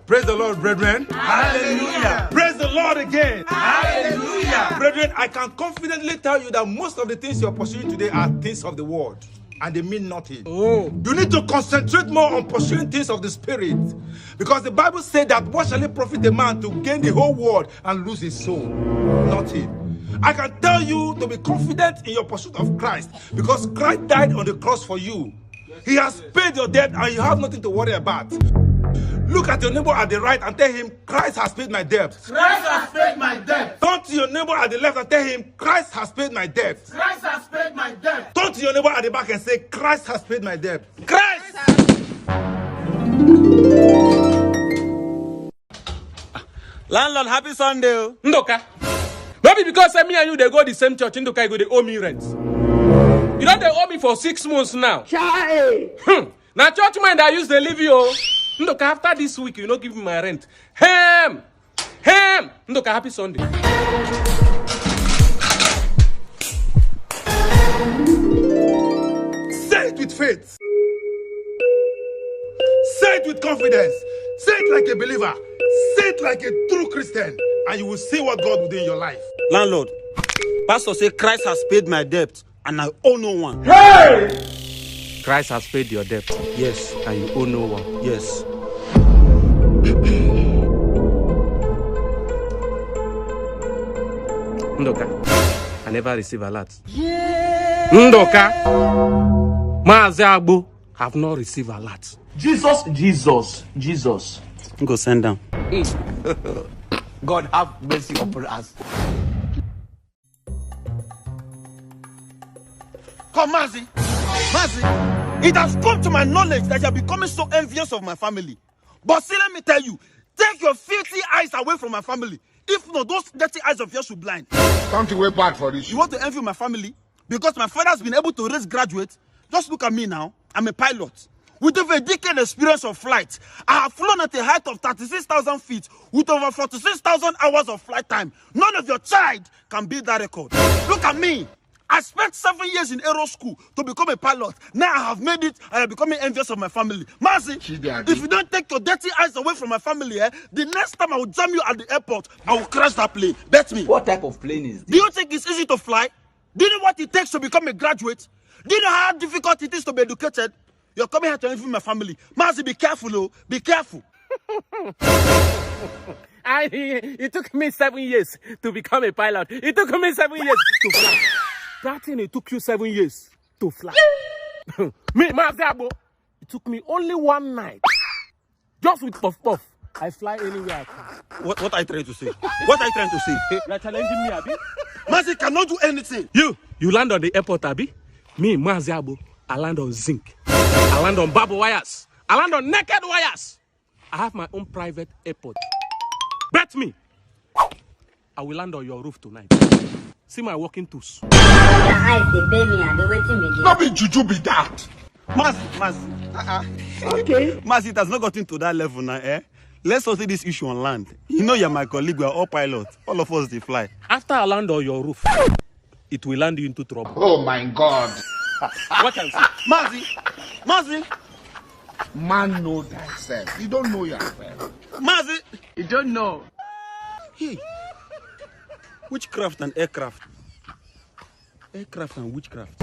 Praise the Lord, brethren. Hallelujah. Praise the Lord again. Hallelujah. Brethren, I can confidently tell you that most of the things you're pursuing today are things of the world, and they mean nothing. You need to concentrate more on pursuing things of the Spirit, because the Bible said that what shall it profit a man to gain the whole world and lose his soul? Nothing. I can tell you to be confident in your pursuit of Christ, because Christ died on the cross for you. He has paid your debt and you have nothing to worry about. Look at your neighbor at the right and tell him, Christ has paid my debt. Christ has paid my debt. Turn to your neighbor at the left and tell him, Christ has paid my debt. Christ has paid my debt. Turn to your neighbor at the back and say, Christ has paid my debt. Christ! Landlord, happy Sunday. Ndoka. Maybe because me and you they go the same church, Ndoka go they owe me rent. You know they owe me for 6 months now. Now church mind I use to leave you. Ndoka, after this week you not give me my rent. Ham! Ndoka, happy Sunday. Say it with faith. Say it with confidence. Say it like a believer. Say it like a true Christian. And you will see what God will do in your life. Landlord, pastor say Christ has paid my debt and I owe no one. Hey! Christ has paid your debt. Yes. And you owe no one. Yes. Ndoka, I never receive a lot. Yeah. Ndoka, Maazi Agbo have not received a lot. Jesus. Go send down. God have mercy upon us. Come, Mazi. It has come to my knowledge that you are becoming so envious of my family. But see, let me tell you, take your filthy eyes away from my family. If not, those dirty eyes of yours will blind. Something way bad for this. You want to envy my family? Because my father has been able to raise graduates. Just look at me now. I'm a pilot. With over a decade experience of flight, I have flown at a height of 36,000 feet with over 46,000 hours of flight time. None of your child can beat that record. Look at me. I spent 7 years in aero school to become a pilot. Now I have made it and I'm becoming envious of my family. Mazi, if you don't take your dirty eyes away from my family, the next time I will jam you at the airport, I will crash that plane. Bet me. What type of plane is this? Do you think it's easy to fly? Do you know what it takes to become a graduate? Do you know how difficult it is to be educated? You're coming here to envy my family. Mazi, be careful, oh. Be careful. It took me 7 years to become a pilot. It took me 7 years to fly. That thing, it took you 7 years to fly. Me, Maazi Agbo, it took me only 1 night. Just with puff. I fly anywhere I can. What are you trying to say? What are you trying to say? You're challenging me, Abi? Mazi cannot do anything. You land on the airport, Abi? Me, Maazi Agbo, I land on zinc. I land on barbed wires. I land on naked wires. I have my own private airport. Bet me, I will land on your roof tonight. See my walking tools. Not be juju be that. Mazi. Okay. Mazi, it has not gotten to that level now, eh? Let's settle this issue on land. You know you're my colleague, we're all pilots. All of us, they fly. After I land on your roof, it will land you into trouble. Oh my God. What can I say? Mazi. Man, know thyself. You don't know yourself. Mazi. You don't know. Hey. Witchcraft and aircraft. Aircraft and witchcraft.